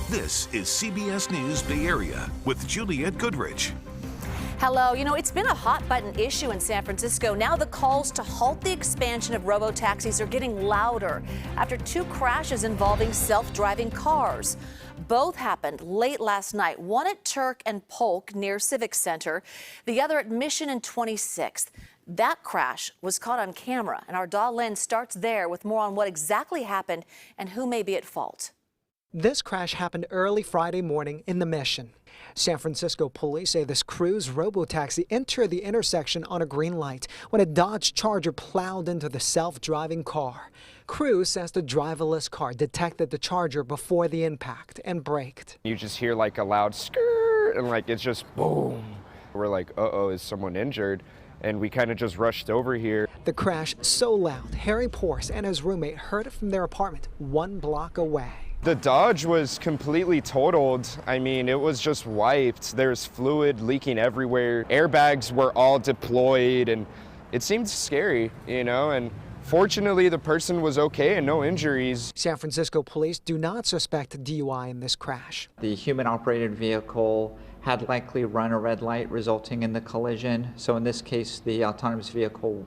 This is CBS News Bay Area with Juliette Goodrich. Hello. It's been a hot-button issue in San Francisco. Now the calls to halt the expansion of robotaxis are getting louder after two crashes involving self-driving cars. Both happened late last night, one at Turk and Polk near Civic Center, the other at Mission and 26th. That crash was caught on camera, and our Daw Lynn starts there with more on what exactly happened and who may be at fault. This crash happened early Friday morning in the Mission. San Francisco police say this Cruise robotaxi entered the intersection on a green light when a Dodge Charger plowed into the self-driving car. Cruise says the driverless car detected the Charger before the impact and braked. You just hear like a loud skr and it's just boom. We're like, uh-oh, is someone injured? And we kind of just rushed over here. The crash so loud, Harry Porce and his roommate heard it from their apartment 1 block away. The Dodge was completely totaled. I mean, it was just wiped. There's fluid leaking everywhere. Airbags were all deployed, and it seemed scary, and fortunately the person was okay and no injuries. San Francisco police do not suspect DUI in this crash. The human-operated vehicle had likely run a red light, resulting in the collision. So in this case, the autonomous vehicle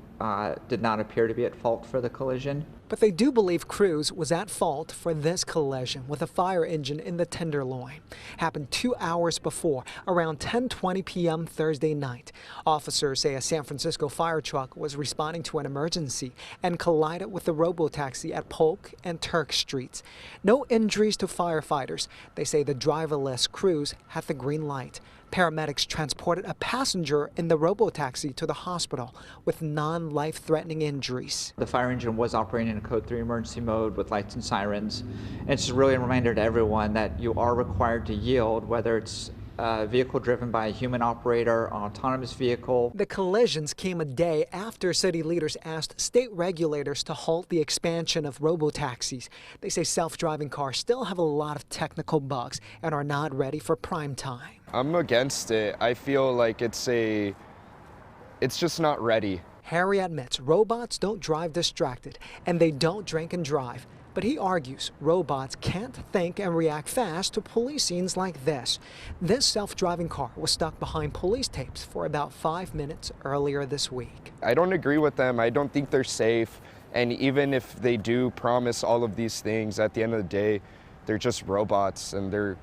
did not appear to be at fault for the collision. But they do believe Cruise was at fault for this collision with a fire engine in the Tenderloin. Happened 2 hours before, around 10:20 p.m. Thursday night. Officers say a San Francisco fire truck was responding to an emergency and collided with the robotaxi at Polk and Turk Streets. No injuries to firefighters. They say the driverless Cruise had the green light. Paramedics transported a passenger in the robotaxi to the hospital with non-life-threatening injuries. The fire engine was operating in a Code 3 emergency mode with lights and sirens. And it's just really a reminder to everyone that you are required to yield, whether it's a vehicle driven by a human operator, an autonomous vehicle. The collisions came a day after city leaders asked state regulators to halt the expansion of robotaxis. They say self-driving cars still have a lot of technical bugs and are not ready for prime time. I'm against it. I feel like it's just not ready. Harry admits robots don't drive distracted and they don't drink and drive. But he argues robots can't think and react fast to police scenes like this. This self-driving car was stuck behind police tapes for about 5 minutes earlier this week. I don't agree with them. I don't think they're safe. And even if they do promise all of these things, at the end of the day, they're just robots and they're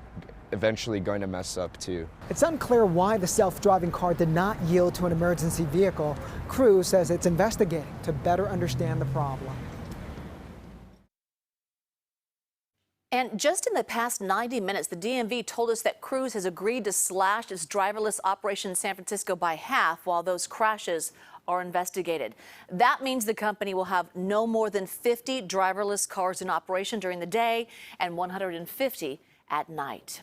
eventually going to mess up too. It's unclear why the self-driving car did not yield to an emergency vehicle. Cruise says it's investigating to better understand the problem. And just in the past 90 minutes, the DMV told us that Cruise has agreed to slash its driverless operation in San Francisco by half while those crashes are investigated. That means the company will have no more than 50 driverless cars in operation during the day and 150 at night.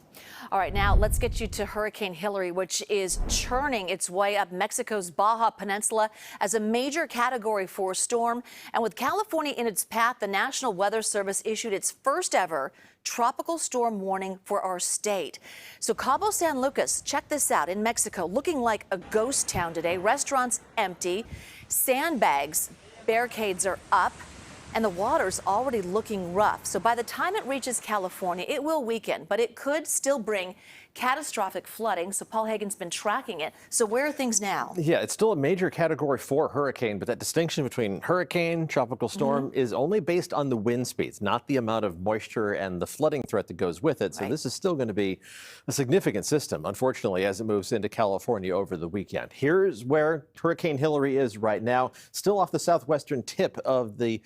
All right, now let's get you to Hurricane Hilary, which is churning its way up Mexico's Baja Peninsula as a major Category 4 storm. And with California in its path, the National Weather Service issued its first ever tropical storm warning for our state. So Cabo San Lucas, check this out, in Mexico, looking like a ghost town today. Restaurants empty, sandbags, barricades are up, and the water's already looking rough. So by the time it reaches California, it will weaken, but it could still bring catastrophic flooding. So Paul Hagen's been tracking it. So where are things now? Yeah, it's still a major Category 4 hurricane, but that distinction between hurricane, tropical storm is only based on the wind speeds, not the amount of moisture and the flooding threat that goes with it. So this is still going to be a significant system, unfortunately, as it moves into California over the weekend. Here's where Hurricane Hilary is right now, still off the southwestern tip of the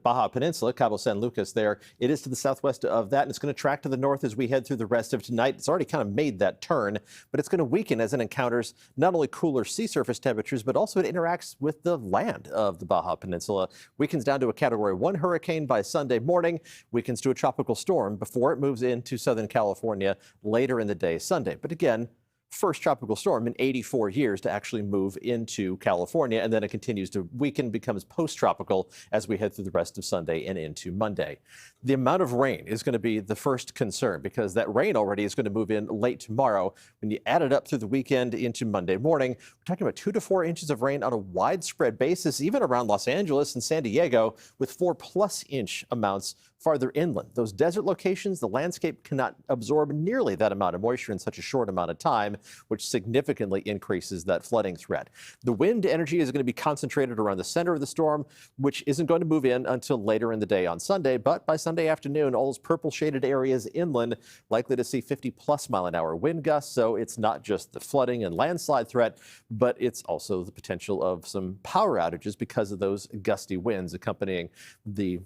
Baja Peninsula, Cabo San Lucas there. It is to the southwest of that, and it's going to track to the north as we head through the rest of tonight. It's already kind of made that turn, but it's going to weaken as it encounters not only cooler sea surface temperatures, but also it interacts with the land of the Baja Peninsula. Weakens down to a Category 1 hurricane by Sunday morning, weakens to a tropical storm before it moves into Southern California later in the day Sunday. But again, first tropical storm in 84 years to actually move into California, and then it continues to weaken, becomes post-tropical as we head through the rest of Sunday and into Monday. The amount of rain is going to be the first concern because that rain already is going to move in late tomorrow. When you add it up through the weekend into Monday morning, we're talking about 2 to 4 inches of rain on a widespread basis, even around Los Angeles and San Diego, with 4+ inch amounts farther inland. Those desert locations, the landscape cannot absorb nearly that amount of moisture in such a short amount of time, which significantly increases that flooding threat. The wind energy is going to be concentrated around the center of the storm, which isn't going to move in until later in the day on Sunday. But by Sunday afternoon, all those purple shaded areas inland likely to see 50+ mile-an-hour wind gusts. So it's not just the flooding and landslide threat, but it's also the potential of some power outages because of those gusty winds accompanying the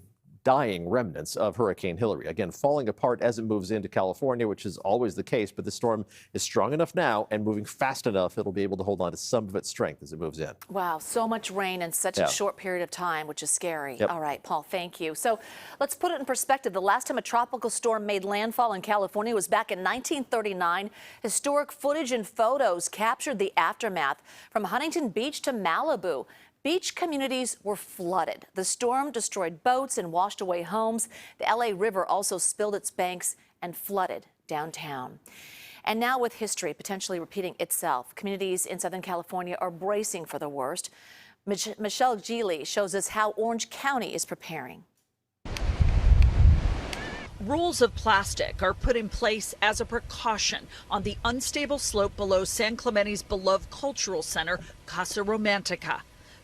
dying remnants of Hurricane Hilary. Again, falling apart as it moves into California, which is always the case, but the storm is strong enough now and moving fast enough, it'll be able to hold on to some of its strength as it moves in. Wow, so much rain in such a short period of time, which is scary. Yep. All right, Paul, thank you. So let's put it in perspective. The last time a tropical storm made landfall in California was back in 1939. Historic footage and photos captured the aftermath from Huntington Beach to Malibu. Beach communities were flooded. The storm destroyed boats and washed away homes. The LA River also spilled its banks and flooded downtown. And now with history potentially repeating itself, communities in Southern California are bracing for the worst. Michelle Geely shows us how Orange County is preparing. Rules of plastic are put in place as a precaution on the unstable slope below San Clemente's beloved cultural center, Casa Romantica.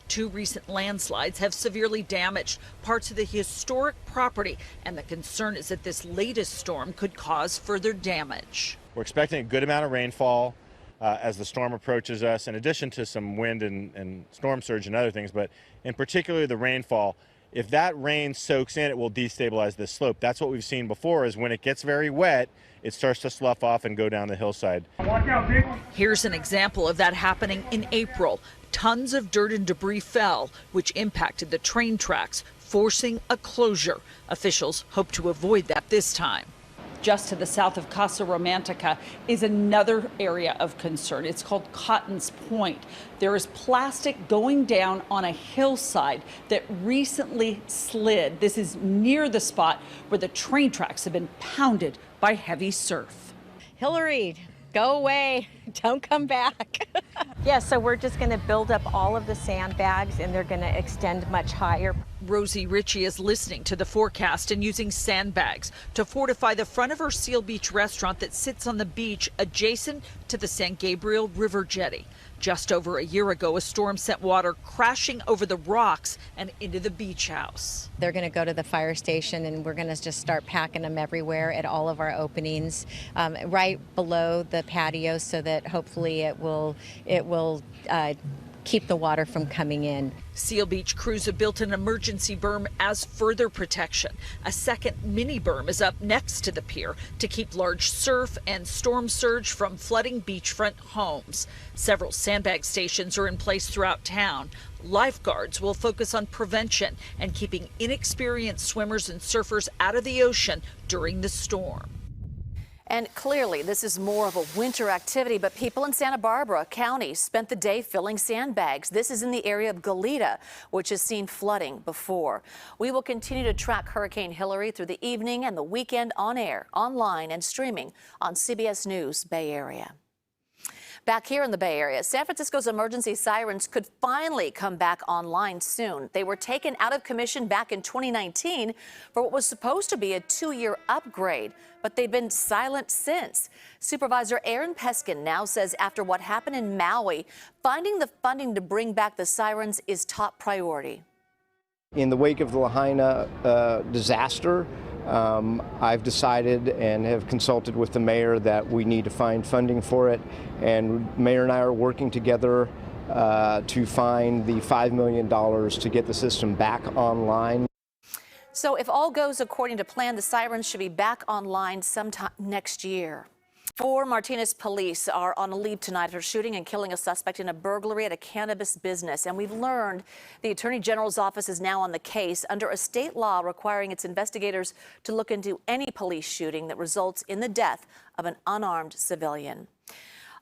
2 recent landslides have severely damaged parts of the historic property, and the concern is that this latest storm could cause further damage. We're expecting a good amount of rainfall as the storm approaches us, in addition to some wind and storm surge and other things, but in particular the rainfall. If that rain soaks in, it will destabilize this slope. That's what we've seen before, is when it gets very wet, it starts to slough off and go down the hillside. Here's an example of that happening in April. Tons of dirt and debris fell, which impacted the train tracks, forcing a closure. Officials hope to avoid that this time. Just to the south of Casa Romantica is another area of concern. It's called Cotton's Point. There is plastic going down on a hillside that recently slid. This is near the spot where the train tracks have been pounded by heavy surf. Hilary, go away. Don't come back. Yeah, so we're just going to build up all of the sandbags and they're going to extend much higher. Rosie Ritchie is listening to the forecast and using sandbags to fortify the front of her Seal Beach restaurant that sits on the beach adjacent to the San Gabriel River jetty. Just over a year ago, a storm sent water crashing over the rocks and into the beach house. They're going to go to the fire station and we're going to just start packing them everywhere at all of our openings, right below the patio, so that hopefully it will keep the water from coming in. Seal Beach crews have built an emergency berm as further protection. A second mini berm is up next to the pier to keep large surf and storm surge from flooding beachfront homes. Several sandbag stations are in place throughout town. Lifeguards will focus on prevention and keeping inexperienced swimmers and surfers out of the ocean during the storm. And clearly, this is more of a winter activity, but people in Santa Barbara County spent the day filling sandbags. This is in the area of Goleta, which has seen flooding before. We will continue to track Hurricane Hilary through the evening and the weekend on air, online, and streaming on CBS News Bay Area. Back here in the Bay Area, San Francisco's emergency sirens could finally come back online soon. They were taken out of commission back in 2019 for what was supposed to be a 2-year upgrade, but they've been silent since. Supervisor Aaron Peskin now says after what happened in Maui, finding the funding to bring back the sirens is top priority. In the wake of the Lahaina disaster, I've decided and have consulted with the mayor that we need to find funding for it, and Mayor and I are working together to find the $5 million to get the system back online. So if all goes according to plan, the sirens should be back online sometime next year. 4 Martinez police are on a leave tonight after shooting and killing a suspect in a burglary at a cannabis business. And we've learned the Attorney General's office is now on the case under a state law requiring its investigators to look into any police shooting that results in the death of an unarmed civilian.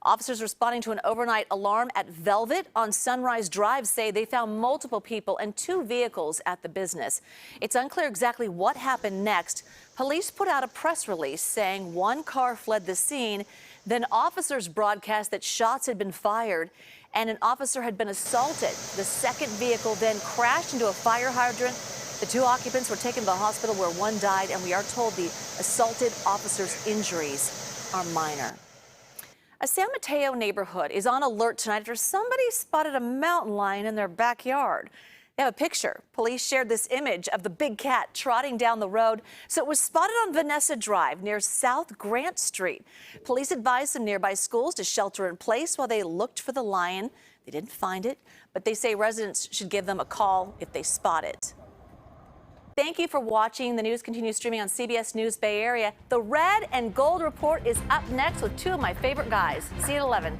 Officers responding to an overnight alarm at Velvet on Sunrise Drive say they found multiple people and 2 vehicles at the business. It's unclear exactly what happened next. Police put out a press release saying 1 car fled the scene. Then officers broadcast that shots had been fired and an officer had been assaulted. The second vehicle then crashed into a fire hydrant. The 2 occupants were taken to the hospital where 1 died, and we are told the assaulted officer's injuries are minor. A San Mateo neighborhood is on alert tonight after somebody spotted a mountain lion in their backyard. They have a picture. Police shared this image of the big cat trotting down the road. So it was spotted on Vanessa Drive near South Grant Street. Police advised some nearby schools to shelter in place while they looked for the lion. They didn't find it, but they say residents should give them a call if they spot it. Thank you for watching. The news continues streaming on CBS News Bay Area. The Red and Gold Report is up next with 2 of my favorite guys. See you at 11.